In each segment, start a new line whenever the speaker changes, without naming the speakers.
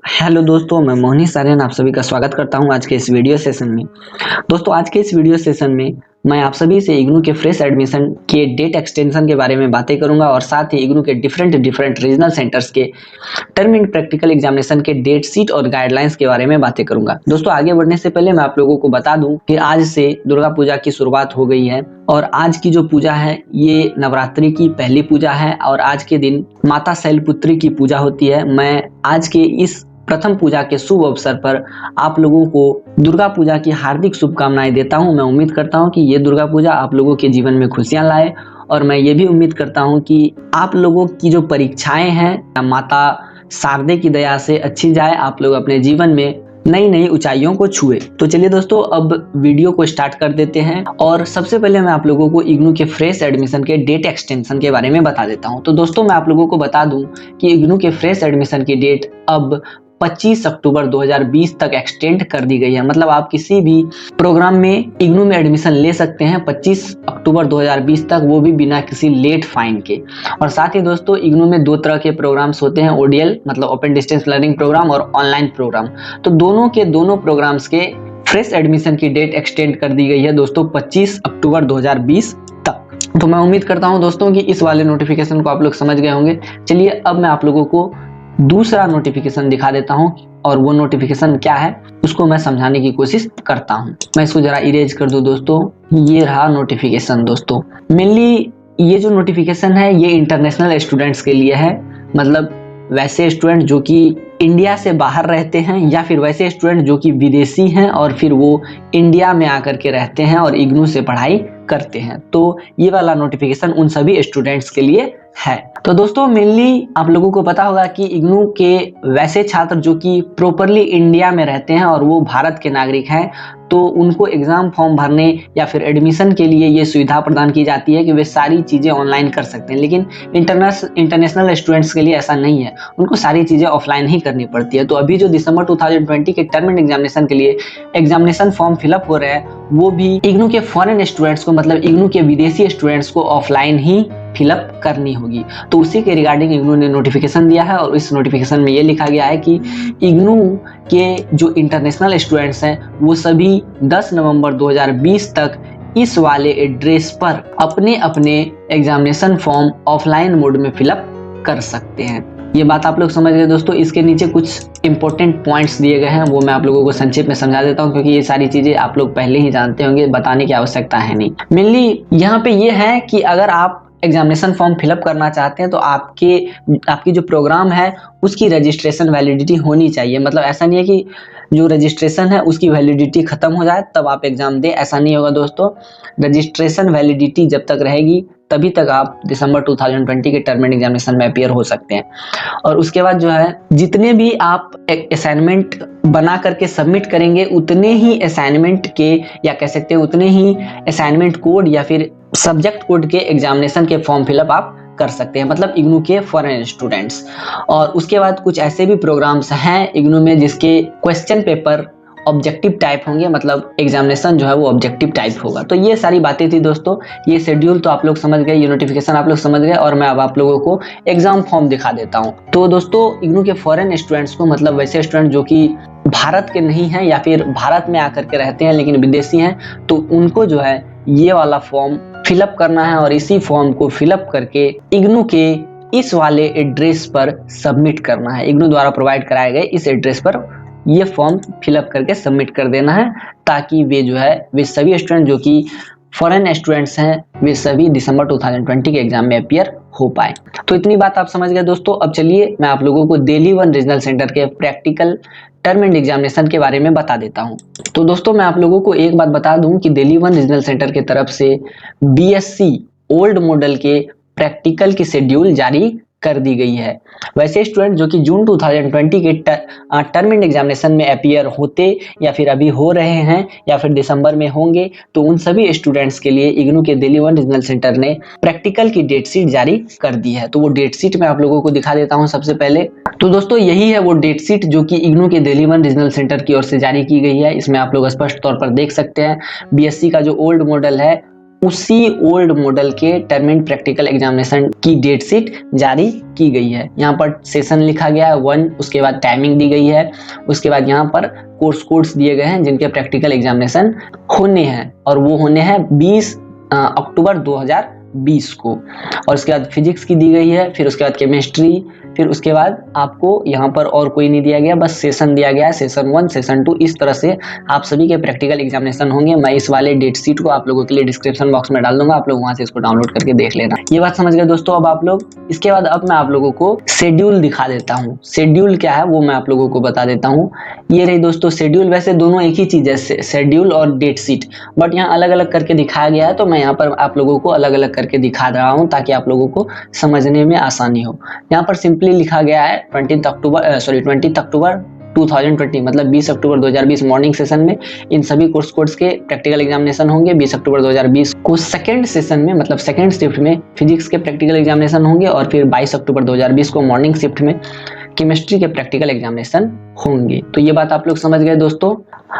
Hello दोस्तों, मैं मोहनी सारियान आप सभी का स्वागत करता हूं आज के इस वीडियो सेशन में। दोस्तों, आज के इस वीडियो सेशन में मैं आप सभी से इग्नू के फ्रेश एडमिशन के डेट एक्सटेंशन के बारे में बातें करूंगा और साथ ही इग्नू के डिफरेंट रीजनल सेंटर्स के टर्म एंड प्रैक्टिकल एग्जामिनेशन के डेट शीट और गाइडलाइंस के बारे में बातें करूंगा। दोस्तों, आगे बढ़ने से पहले मैं आप लोगों को बता दूं कि आज से दुर्गा पूजा की शुरुआत हो गई है और आज की जो पूजा है ये नवरात्रि की पहली पूजा है और आज के दिन माता शैलपुत्री की पूजा होती है। मैं आज के इस प्रथम पूजा के शुभ अवसर पर आप लोगों को दुर्गा पूजा की हार्दिक शुभकामनाएं देता हूं। मैं उम्मीद करता हूं कि ये दुर्गा पूजा आप लोगों के जीवन में खुशियां लाए और मैं ये भी उम्मीद करता हूं कि आप लोगों की जो परीक्षाएं हैं माता शारदे की दया से अच्छी जाए, आप लोग अपने जीवन में नई नई ऊंचाइयों को छुए। तो चलिए दोस्तों, अब वीडियो को स्टार्ट कर देते हैं और सबसे पहले मैं आप लोगों को इग्नू के फ्रेश एडमिशन के डेट एक्सटेंशन के बारे में बता देता हूं। तो दोस्तों, मैं आप लोगों को बता दूं कि इग्नू के फ्रेश एडमिशन की डेट अब 25 अक्टूबर 2020 तक एक्सटेंड कर दी गई है। मतलब आप किसी भी प्रोग्राम में इग्नू में एडमिशन ले सकते हैं 25 अक्टूबर 2020 तक, वो भी बिना किसी लेट फाइन के। और साथ ही दोस्तों, इग्नू में दो तरह के प्रोग्राम्स होते हैं, ओडीएल मतलब ओपन डिस्टेंस लर्निंग प्रोग्राम और ऑनलाइन प्रोग्राम। तो दोनों के दोनों प्रोग्राम्स के फ्रेश एडमिशन की डेट एक्सटेंड कर दी गई है दोस्तों 25 अक्टूबर 2020 तक। तो मैं उम्मीद करता हूं दोस्तों कि इस वाले नोटिफिकेशन को आप लोग समझ गए होंगे। चलिए अब मैं आप लोगों को दूसरा नोटिफिकेशन दिखा देता हूं और वो नोटिफिकेशन क्या है उसको मैं समझाने की कोशिश करता हूं। मैं इसको जरा इरेज कर दूं दोस्तों। ये रहा नोटिफिकेशन दोस्तों। मेनली ये जो नोटिफिकेशन है ये इंटरनेशनल स्टूडेंट्स के लिए है। मतलब वैसे स्टूडेंट जो कि इंडिया से बाहर रहते हैं या फिर वैसे स्टूडेंट जो कि विदेशी हैं और फिर वो इंडिया में आकर के रहते हैं और इग्नू से पढ़ाई करते हैं, तो ये वाला नोटिफिकेशन उन सभी स्टूडेंट्स के लिए है। तो दोस्तों, मेनली आप लोगों को पता होगा कि इग्नू के वैसे छात्र जो कि प्रॉपरली इंडिया में रहते हैं और वो भारत के नागरिक हैं, तो उनको एग्जाम फॉर्म भरने या फिर एडमिशन के लिए ये सुविधा प्रदान की जाती है कि वे सारी चीज़ें ऑनलाइन कर सकते हैं। लेकिन इंटरनेशनल स्टूडेंट्स के लिए ऐसा नहीं है, उनको सारी चीज़ें ऑफलाइन ही करनी पड़ती है। तो अभी जो दिसंबर 2020 के टर्म एंड एग्जामिनेशन के लिए एग्जामिनेशन फॉर्म फिलअप हो रहे हैं वो भी इग्नू के फॉरेन स्टूडेंट्स को मतलब इग्नू के विदेशी स्टूडेंट्स को ऑफलाइन ही फिलअप करनी होगी। तो उसी के रिगार्डिंग इग्नू ने नोटिफिकेशन दिया है और इस नोटिफिकेशन में ये लिखा गया है कि इग्नू के जो इंटरनेशनल स्टूडेंट्स हैं वो सभी 10 नवंबर 2020 तक इस वाले एड्रेस पर अपने अपने एग्जामिनेशन फॉर्म ऑफलाइन मोड में फिलअप कर सकते हैं। ये बात आप लोग समझ गए दोस्तों। इसके नीचे कुछ इंपॉर्टेंट पॉइंट्स दिए गए हैं, वो मैं आप लोगों को संक्षेप में समझा देता हूं क्योंकि ये सारी चीजें आप लोग पहले ही जानते होंगे, बताने की आवश्यकता है नहीं। मेनली यहाँ पे ये है कि अगर आप एग्जामिनेशन फॉर्म फिलअप करना चाहते हैं तो आपकी जो प्रोग्राम है उसकी रजिस्ट्रेशन वैलिडिटी होनी चाहिए। मतलब ऐसा नहीं है कि जो रजिस्ट्रेशन है उसकी वैलिडिटी खत्म हो जाए तब आप एग्जाम दें, ऐसा नहीं होगा दोस्तों। रजिस्ट्रेशन वैलिडिटी जब तक रहेगी तभी तक आप दिसंबर 2020 के टर्म एंड एग्जामिनेशन में अपीयर हो सकते हैं। और उसके बाद जो है जितने भी आप असाइनमेंट बना करके सबमिट करेंगे उतने ही असाइनमेंट के या कह सकते हैं उतने ही असाइनमेंट कोड या फिर सब्जेक्ट कोड के एग्जामिनेशन के फॉर्म फिलअप आप कर सकते हैं, मतलब इग्नू के फॉरेन स्टूडेंट्स। और उसके बाद कुछ ऐसे भी प्रोग्राम्स हैं इग्नू में जिसके क्वेश्चन पेपर ऑब्जेक्टिव टाइप होंगे, मतलब एग्जामिनेशन जो है वो ऑब्जेक्टिव टाइप होगा। तो ये सारी बातें थी दोस्तों। ये शेड्यूल तो आप लोग समझ गए, ये नोटिफिकेशन आप लोग समझ गए और मैं अब आप लोगों को एग्जाम फॉर्म दिखा देता हूँ। तो दोस्तों, इग्नू के फॉरेन स्टूडेंट्स को मतलब वैसे स्टूडेंट जो कि भारत के नहीं हैं या फिर भारत में आकर के रहते हैं लेकिन विदेशी हैं, तो उनको जो है ये वाला फॉर्म फिलअप करना है और इसी फॉर्म को फिलअप करके इग्नू के इस वाले एड्रेस पर सबमिट करना है। इग्नू द्वारा प्रोवाइड कराए गए इस एड्रेस पर ये फॉर्म फिलअप करके सबमिट कर देना है ताकि वे सभी स्टूडेंट जो कि फॉरेन स्टूडेंट्स हैं वे सभी दिसंबर 2020 के एग्जाम में अपीयर हो पाए। तो इतनी बात आप समझ गए दोस्तों। अब चलिए मैं आप लोगों को दिल्ली 1 रीजनल सेंटर के प्रैक्टिकल टर्म एंड एग्जामिनेशन के बारे में बता देता हूं। तो दोस्तों, मैं आप लोगों को एक बात बता दूं कि दिल्ली 1 रीजनल सेंटर की तरफ से बीएससी ओल्ड मॉडल के प्रैक्टिकल की शेड्यूल जारी कर दी गई है। वैसे स्टूडेंट जो कि जून 2020 के टर्म एंड एग्जामिनेशन में अपीयर होते या फिर अभी हो रहे हैं या फिर दिसंबर में होंगे, तो उन सभी स्टूडेंट्स के लिए इग्नू के दिल्ली 1 रीजनल सेंटर ने प्रैक्टिकल की डेट शीट जारी कर दी है। तो वो डेट शीट मैं आप लोगों को दिखा देता हूं सबसे पहले। तो दोस्तों, यही है वो डेट शीट जो कि इग्नू के दिल्ली 1 रीजनल सेंटर की ओर से जारी की गई है। इसमें आप लोग स्पष्ट तौर पर देख सकते हैं बीएससी का जो ओल्ड मॉडल है उसी ओल्ड मॉडल के टर्म एंड प्रैक्टिकल एग्जामिनेशन की डेट शीट जारी की गई है। यहाँ पर सेशन लिखा गया है 1, उसके बाद टाइमिंग दी गई है, उसके बाद यहाँ पर कोर्स कोड्स दिए गए हैं जिनके प्रैक्टिकल एग्जामिनेशन होने हैं, और वो होने हैं 20 अक्टूबर 2020 को। और उसके बाद फिजिक्स की दी गई है, फिर उसके बाद केमिस्ट्री, फिर उसके बाद आपको यहाँ पर और कोई नहीं दिया गया, बस सेशन दिया गया है, सेशन 1, सेशन 2, इस तरह से आप सभी के प्रैक्टिकल एग्जामिनेशन होंगे। मैं इस वाले डेट शीट को आप लोगों के लिए डिस्क्रिप्शन बॉक्स में डाल दूंगा, आप लोग वहां से इसको डाउनलोड करके देख लेना। ये बात समझ गए दोस्तों। अब आप लोग इसके बाद अब मैं आप लोगों को शेड्यूल दिखा देता हूँ। शेड्यूल क्या है वो मैं आप लोगों को बता देता हूँ। ये रही दोस्तों शेड्यूल। वैसे दोनों एक ही चीज है, शेड्यूल और डेट शीट, बट यहाँ अलग अलग करके दिखाया गया है, तो मैं यहाँ पर आप लोगों को अलग अलग करके दिखा रहा हूँ ताकि आप लोगों को समझने में आसानी हो। यहाँ पर सिंपली लिखा गया है 20 अक्टूबर 2020 मतलब 20 अक्टूबर 2020 मॉर्निंग सेशन में इन सभी कोर्स कोड्स के प्रैक्टिकल एग्जामिनेशन होंगे। 20 अक्टूबर 2020 को सेकंड सेशन में मतलब सेकंड शिफ्ट में फिजिक्स के प्रैक्टिकल एग्जामिनेशन होंगे, और फिर 22 अक्टूबर 2020 को मॉर्निंग शिफ्ट में केमिस्ट्री के प्रैक्टिकल एग्जामिनेशन होंगे। तो ये बात आप लोग समझ गए दोस्तों।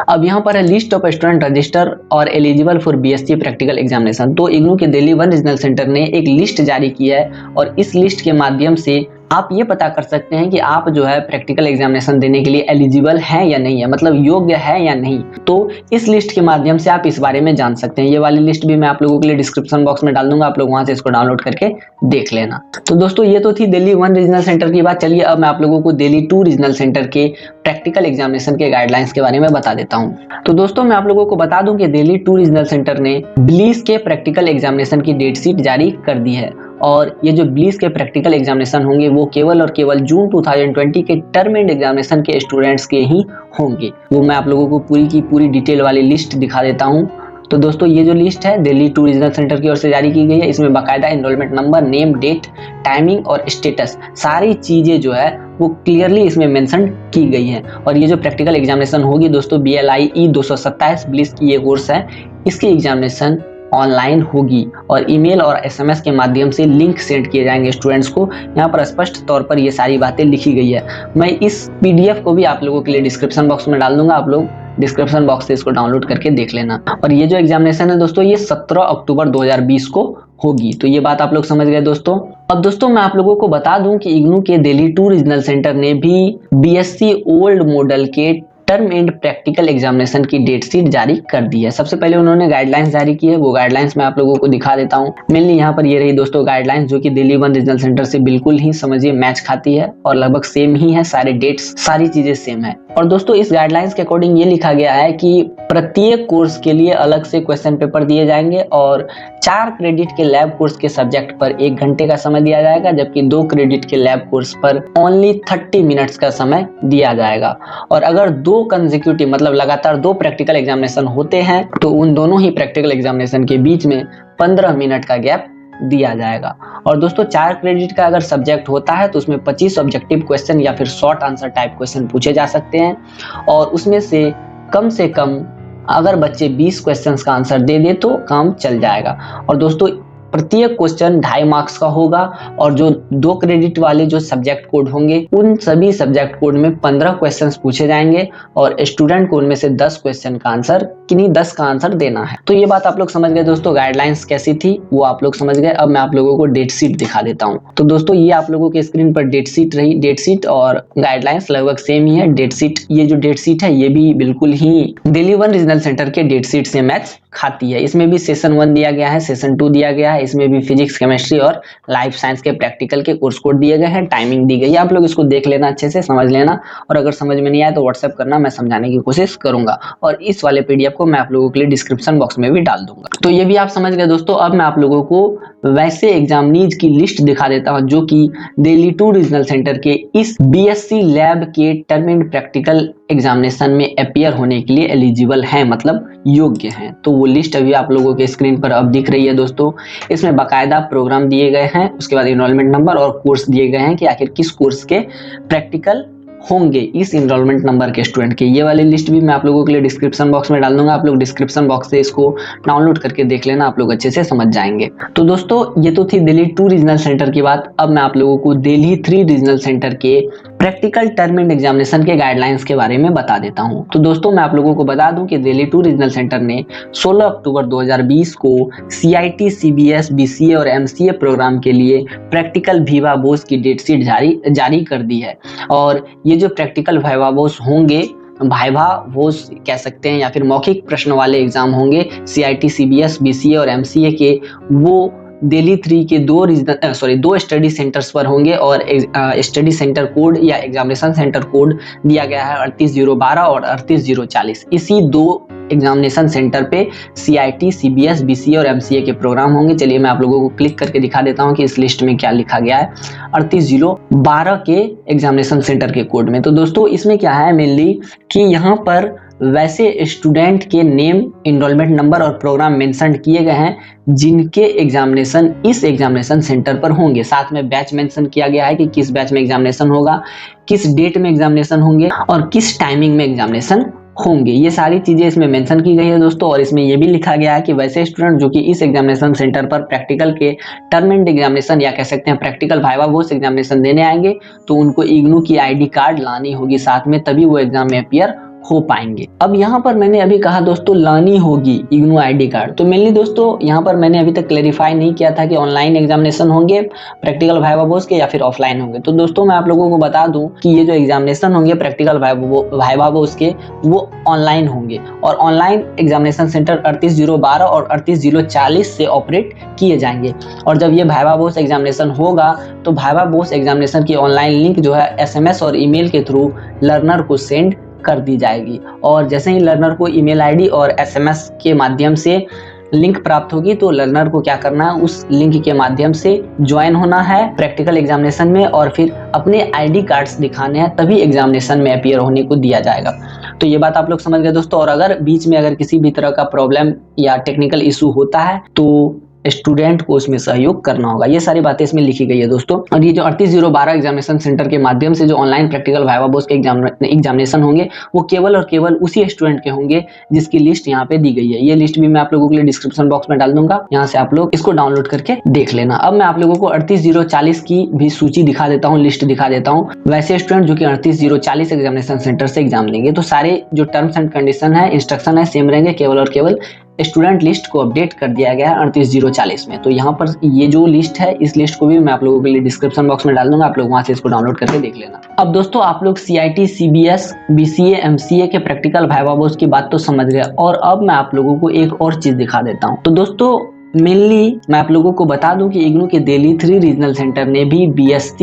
अब यहाँ पर है लिस्ट ऑफ स्टूडेंट रजिस्टर और eligible for BSc practical examination. तो इग्नू के दिल्ली 1 रीजनल सेंटर ने एक लिस्ट जारी की है, और इस लिस्ट के माध्यम से आप ये पता कर सकते हैं कि आप जो है प्रैक्टिकल एग्जामिनेशन देने के लिए एलिजिबल हैं या नहीं है, मतलब योग्य है या नहीं। तो इस लिस्ट के माध्यम से आप इस बारे में जान सकते हैं। ये वाली लिस्ट भी मैं आप लोगों के लिए डिस्क्रिप्शन बॉक्स में डाल दूंगा, आप लोग वहां से इसको डाउनलोड करके देख लेना। तो दोस्तों ये तो थी दिल्ली 1 रीजनल सेंटर की बात। चलिए अब मैं आप लोगों को दिल्ली 2 रीजनल सेंटर के प्रैक्टिकल एग्जामिनेशन के गाइडलाइंस के बारे में बता देता हूँ। तो दोस्तों मैं आप लोगों को बता दूं कि दिल्ली 2 रीजनल सेंटर ने BLEES के प्रैक्टिकल एग्जामिनेशन की डेट शीट जारी कर दी है, और ये जो BLEES के प्रैक्टिकल एग्जामिनेशन होंगे वो केवल और केवल जून 2020 के टर्म एंड एग्जामिनेशन के स्टूडेंट्स के ही होंगे। वो मैं आप लोगों को पूरी की पूरी डिटेल वाली लिस्ट दिखा देता हूँ। तो दोस्तों ये जो लिस्ट है दिल्ली 2 रीजनल सेंटर की ओर से जारी की गई है। इसमें बाकायदा enrolment number, name, date, timing और स्टेटस सारी चीजें जो है वो क्लियरली इसमें मेंशन की गई है। और ये जो प्रैक्टिकल एग्जामिनेशन होगी दोस्तों BLIE 227 BLEES की ये कोर्स है, इसकी एग्जामिनेशन ऑनलाइन होगी, और ईमेल और SMS के माध्यम से लिंक सेंड किए जाएंगे स्टूडेंट्स को। यहाँ पर स्पष्ट तौर पर ये सारी बातें लिखी गई है। मैं इस PDF को भी आप लोगों के लिए डिस्क्रिप्शन बॉक्स में डाल दूंगा, आप लोग डिस्क्रिप्शन बॉक्स से इसको डाउनलोड करके देख लेना। और ये जो एग्जामिनेशन है दोस्तों ये 17 अक्टूबर 2020 को होगी। तो ये बात आप लोग समझ गए दोस्तों। अब दोस्तों मैं आप लोगों को बता दूं कि इग्नू के दिल्ली 2 रीजनल सेंटर ने भी BSc ओल्ड मॉडल के टर्म एंड प्रैक्टिकल एग्जामिनेशन की डेट शीट जारी कर दी है। सबसे पहले उन्होंने गाइडलाइंस जारी की है, वो गाइडलाइंस मैं आप लोगों को दिखा देता हूँ। मेनली यहाँ पर ये रही दोस्तों गाइडलाइंस, जो कि दिल्ली 1 रीजनल सेंटर से बिल्कुल ही समझिए मैच खाती है, और लगभग सेम ही है, सारे डेट्स सारी चीजें सेम है। और दोस्तों इस गाइडलाइंस के अकॉर्डिंग ये लिखा गया है कि प्रत्येक कोर्स के लिए अलग से क्वेश्चन पेपर दिए जाएंगे, और 4 क्रेडिट के लैब कोर्स के सब्जेक्ट पर 1 घंटे का समय दिया जाएगा, जबकि 2 क्रेडिट के लैब कोर्स पर ओनली 30 मिनट्स का समय दिया जाएगा। और अगर 2 कंसेक्यूटिव मतलब लगातार 2 प्रैक्टिकल एग्जामिनेशन होते हैं तो उन दोनों ही प्रैक्टिकल एग्जामिनेशन के बीच में 15 मिनट का गैप दिया जाएगा। और दोस्तों 4 क्रेडिट का अगर सब्जेक्ट होता है तो उसमें 25 ऑब्जेक्टिव क्वेश्चन या फिर शॉर्ट आंसर टाइप क्वेश्चन पूछे जा सकते हैं, और उसमें से कम अगर बच्चे 20 क्वेश्चंस का आंसर दे दे तो काम चल जाएगा। और दोस्तों प्रत्येक क्वेश्चन 2.5 मार्क्स का होगा, और जो 2 क्रेडिट वाले जो सब्जेक्ट कोड होंगे उन सभी सब्जेक्ट कोड में 15 क्वेश्चंस पूछे जाएंगे, और स्टूडेंट को उनमें से 10 क्वेश्चन का आंसर किन्हीं 10 का आंसर देना है। तो ये बात आप लोग समझ गए दोस्तों, गाइडलाइंस कैसी थी वो आप लोग समझ गए। अब मैं आप लोगों को डेट शीट दिखा देता हूँ। तो दोस्तों ये आप लोगों के स्क्रीन पर डेट शीट रही। डेट शीट और गाइडलाइंस लगभग सेम ही है। डेट शीट, ये जो डेट शीट है ये भी बिल्कुल ही दिल्ली 1 रीजनल सेंटर के डेट शीट से मैच खाती है। इसमें भी सेशन 1 दिया गया है, सेशन 2 दिया गया है, इसमें भी फिजिक्स, केमिस्ट्री और लाइफ साइंस के प्रैक्टिकल के कोर्स कोड दिए गए हैं, टाइमिंग दी गई है। आप लोग इसको देख लेना, अच्छे से समझ लेना, और अगर समझ में नहीं आया तो व्हाट्सएप करना, मैं समझाने की कोशिश करूंगा। और इस वाले PDF को मैं आप लोगों के लिए डिस्क्रिप्शन बॉक्स में भी डाल दूंगा। तो ये भी आप समझ गए दोस्तों। अब मैं आप लोगों को वैसे एग्जामिनीज की लिस्ट दिखा देता हूँ जो कि दिल्ली 2 रीजनल सेंटर के इस BSc लैब के टर्म एंड प्रैक्टिकल एग्जामिनेशन में अपीयर होने के लिए एलिजिबल हैं, मतलब योग्य हैं। तो वो लिस्ट अभी आप लोगों के स्क्रीन पर अब दिख रही है दोस्तों। इसमें बाकायदा प्रोग्राम दिए गए हैं, उसके बाद एनरोलमेंट नंबर और कोर्स दिए गए हैं कि आखिर किस कोर्स के प्रैक्टिकल होंगे इस एनरोलमेंट नंबर के स्टूडेंट के। ये वाली लिस्ट भी मैं आप लोगों के लिए डिस्क्रिप्शन बॉक्स में डाल दूंगा, आप लोग डिस्क्रिप्शन बॉक्स से इसको डाउनलोड करके देख लेना, आप लोग अच्छे से समझ जाएंगे। तो दोस्तों ये तो थी दिल्ली 2 रीजनल सेंटर की बात। अब मैं आप लोगों को दिल्ली 3 रीजनल सेंटर के प्रैक्टिकल टर्म एंड एग्जामिनेशन के गाइडलाइंस के बारे में बता देता हूं। तो दोस्तों मैं आप लोगों को बता दूं कि दिल्ली 2 रीजनल सेंटर ने 16 अक्टूबर 2020 को CIT, CBS, BCA और MCA प्रोग्राम के लिए प्रैक्टिकल विवा वोस की डेट शीट जारी कर दी है। और ये जो प्रैक्टिकल विवा वोस होंगे, भाइवा वोस कह सकते हैं या फिर मौखिक प्रश्न वाले एग्जाम होंगे CIT, CBS, BCA और MCA के, वो दिल्ली 3 के दो स्टडी सेंटर्स पर होंगे और स्टडी सेंटर कोड या एग्जामिनेशन सेंटर कोड दिया गया है 38012 और 38040। इसी दो एग्जामिनेशन सेंटर पे CIT, CBS, BCA और MCA के प्रोग्राम होंगे। चलिए मैं आप लोगों को क्लिक करके दिखा देता हूं कि इस लिस्ट में क्या लिखा गया है 38012 के एग्जामिनेशन सेंटर के कोड में। तो दोस्तों इसमें क्या है मेनली कि यहाँ पर वैसे स्टूडेंट के नेम, इनरोलमेंट नंबर और प्रोग्राम मेंशन किए गए हैं जिनके एग्जामिनेशन इस एग्जामिनेशन सेंटर पर होंगे। साथ में बैच मेंशन किया गया है कि किस बैच में एग्जामिनेशन होगा, किस डेट में एग्जामिनेशन होंगे और किस टाइमिंग में एग्जामिनेशन होंगे। ये सारी चीजें इसमें मेंशन की गई है दोस्तों। और इसमें ये भी लिखा गया है कि वैसे स्टूडेंट जो कि इस एग्जामिनेशन सेंटर पर प्रैक्टिकल के टर्म एंड एग्जामिनेशन या कह सकते हैं प्रैक्टिकल वाइवा वोस एग्जामिनेशन देने आएंगे तो उनको इग्नू की ID कार्ड लानी होगी साथ में, तभी वो एग्जाम में अपीयर हो पाएंगे। अब यहाँ पर मैंने अभी कहा दोस्तों लानी होगी इग्नू ID कार्ड, तो मेनली दोस्तों यहाँ पर मैंने अभी तक क्लेरिफाई नहीं किया था कि ऑनलाइन एग्जामिनेशन होंगे प्रैक्टिकल वाइवा वोस के या फिर ऑफलाइन होंगे। तो दोस्तों मैं आप लोगों को बता दूं कि ये जो एग्जामिनेशन होंगे प्रैक्टिकल वाइवा वोस के, वो ऑनलाइन होंगे और ऑनलाइन एग्जामिनेशन सेंटर 38012 और 38040 से ऑपरेट किए जाएंगे। और जब ये वाइवा वोस एग्जामिनेशन होगा तो वाइवा वोस एग्जामिनेशन की ऑनलाइन लिंक जो है SMS और ईमेल के थ्रू लर्नर को सेंड कर दी जाएगी। और जैसे ही लर्नर को ईमेल ID और SMS के माध्यम से लिंक प्राप्त होगी तो लर्नर को क्या करना है, उस लिंक के माध्यम से ज्वाइन होना है प्रैक्टिकल एग्जामिनेशन में और फिर अपने ID कार्ड्स दिखाने हैं, तभी एग्जामिनेशन में अपीयर होने को दिया जाएगा। तो ये बात आप लोग समझ गए दोस्तों। और अगर बीच में अगर किसी भी तरह का प्रॉब्लम या टेक्निकल इशू होता है तो स्टूडेंट को उसमें सहयोग करना होगा। ये सारी बातें इसमें लिखी गई है दोस्तों। और ये जो 38012 एग्जामिनेशन सेंटर के माध्यम से जो ऑनलाइन प्रैक्टिकल वाइवा वोस के एग्जामिनेशन होंगे वो केवल और केवल उसी स्टूडेंट के होंगे जिसकी लिस्ट यहाँ पे दी गई है। ये लिस्ट भी मैं आप लोगों के लिए डिस्क्रिप्शन बॉक्स में डाल दूंगा, यहाँ से आप लोग इसको डाउनलोड करके देख लेना। अब मैं आप लोगों को 38040 की भी सूची दिखा देता हूँ, लिस्ट दिखा देता हूँ। वैसे स्टूडेंट जो कि 38040 एग्जामिनेशन सेंटर से एग्जाम देंगे तो सारे जो टर्म्स एंड कंडीशन है, इंस्ट्रक्शन है, सेम रहेंगे। केवल और केवल स्टूडेंट लिस्ट को अपडेट कर दिया गया है 38040 में। तो यहाँ पर ये जो लिस्ट है, इस लिस्ट को भी मैं आप लोगों के लिए डिस्क्रिप्शन बॉक्स में डाल दूंगा, आप लोग वहां से इसको डाउनलोड करके देख लेना। अब दोस्तों आप लोग CIT, CBS, BCA, MCA के प्रैक्टिकल वाइवा वोस की बात तो समझ गए और अब मैं आप लोगों को एक और चीज दिखा देता हूँ। तो दोस्तों मेनली मैं आप लोगों को बता दूं कि इग्नू के दिल्ली 3 रीजनल सेंटर ने भी BSc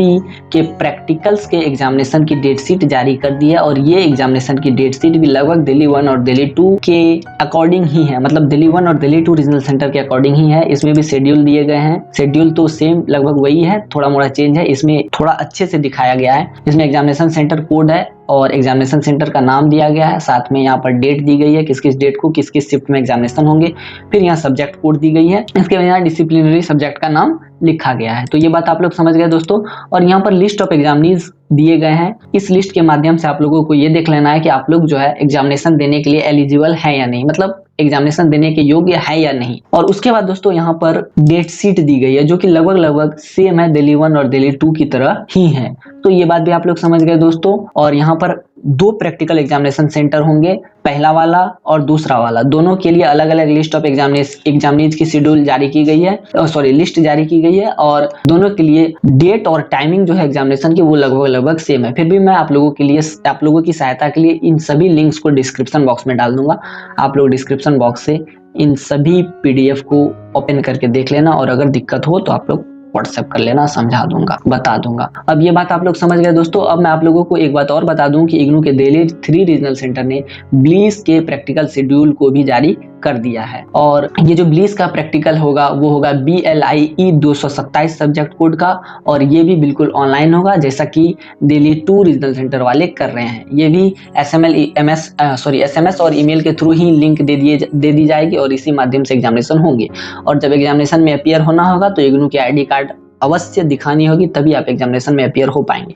के प्रैक्टिकल्स के एग्जामिनेशन की डेट शीट जारी कर दी है और ये एग्जामिनेशन की डेट शीट भी लगभग दिल्ली 1 और दिल्ली 2 के अकॉर्डिंग ही है, मतलब दिल्ली 1 और दिल्ली 2 रीजनल सेंटर के अकॉर्डिंग ही है। इसमें भी शेड्यूल दिए गए हैं, शेड्यूल तो सेम लगभग वही है, थोड़ा मोड़ा चेंज है, इसमें थोड़ा अच्छे से दिखाया गया है। इसमें एग्जामिनेशन सेंटर कोड है और एग्जामिनेशन सेंटर का नाम दिया गया है, साथ में यहाँ पर डेट दी गई है, किस किस डेट को किस किस शिफ्ट में एग्जामिनेशन होंगे। फिर यहाँ सब्जेक्ट कोड दी गई है, इसके बाद यहाँ डिसिप्लिनरी सब्जेक्ट का नाम लिखा गया है। तो ये बात आप लोग समझ गए दोस्तों। और यहाँ पर लिस्ट ऑफ एग्जामिनीज दिए गए हैं। इस लिस्ट के माध्यम से आप लोगों को ये देख लेना है कि आप लोग जो है एग्जामिनेशन देने के लिए एलिजिबल है या नहीं, मतलब एग्जामिनेशन देने के योग्य है या नहीं। और उसके बाद दोस्तों यहाँ पर डेट शीट दी गई है जो कि लगभग सेम है, दिल्ली 1 और दिल्ली 2 की तरह ही है। तो ये बात भी आप लोग समझ गए दोस्तों। और यहाँ पर 2 प्रैक्टिकल एग्जामिनेशन सेंटर होंगे, पहला वाला और दूसरा वाला, दोनों के लिए अलग अलग लिस्ट ऑफ एग्जामिनीज की शेड्यूल जारी की गई है, लिस्ट जारी की गई है और दोनों के लिए डेट और टाइमिंग जो है एग्जामिनेशन की वो लगभग सेम है। फिर भी मैं आप लोगों की सहायता के लिए इन सभी लिंक्स को डिस्क्रिप्शन बॉक्स में डाल दूंगा, आप लोग डिस्क्रिप्शन बॉक्स से इन सभी PDF को ओपन करके देख लेना और अगर दिक्कत हो तो आप लोग व्हाट्सएप कर लेना, समझा दूंगा, बता दूंगा। अब ये बात आप लोग समझ गए दोस्तों। अब मैं आप लोगों को एक बात और बता दूं कि इग्नू के दिल्ली 3 रीजनल सेंटर ने ब्लीस के प्रैक्टिकल शेड्यूल को भी जारी कर दिया है और ये जो ब्लीस का प्रैक्टिकल होगा वो होगा BLIE 227 सब्जेक्ट कोड का और ये भी बिल्कुल ऑनलाइन होगा जैसा कि दिल्ली 2 रीजनल सेंटर वाले कर रहे हैं। ये भी SMS और ईमेल के थ्रू ही लिंक दे दी जाएगी और इसी माध्यम से एग्जामिनेशन होंगे। और जब एग्जामिनेशन में अपीयर होना होगा तो इग्नू के ID कार्ड अवश्य दिखानी होगी, तभी आप एग्जामिनेशन में अपीयर हो पाएंगे।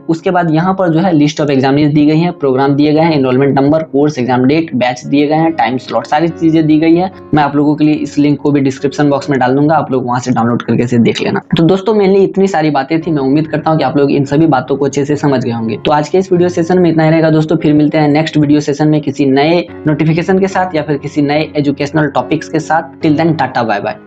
उसके बाद यहाँ पर जो है लिस्ट ऑफ एग्जामिनेशन दी गई है, प्रोग्राम दिए गए हैं, enrolment number, course, exam date, batch दिए गए हैं, टाइम स्लॉट, सारी चीजें दी गई है। मैं आप लोगों के लिए इस लिंक को भी डिस्क्रिप्शन बॉक्स में डाल दूंगा, आप लोग वहां से डाउनलोड करके इसे देख लेना। तो दोस्तों मेनली इतनी सारी बातें थी, मैं उम्मीद करता हूँ कि आप लोग इन सभी बातों को अच्छे से समझ गए होंगे। तो आज के इस वीडियो सेशन में इतना ही रहेगा दोस्तों, फिर मिलते हैं नेक्स्ट वीडियो सेशन में किसी नए नोटिफिकेशन के साथ या फिर किसी नए एजुकेशनल टॉपिक्स के साथ। Till then tata bye bye.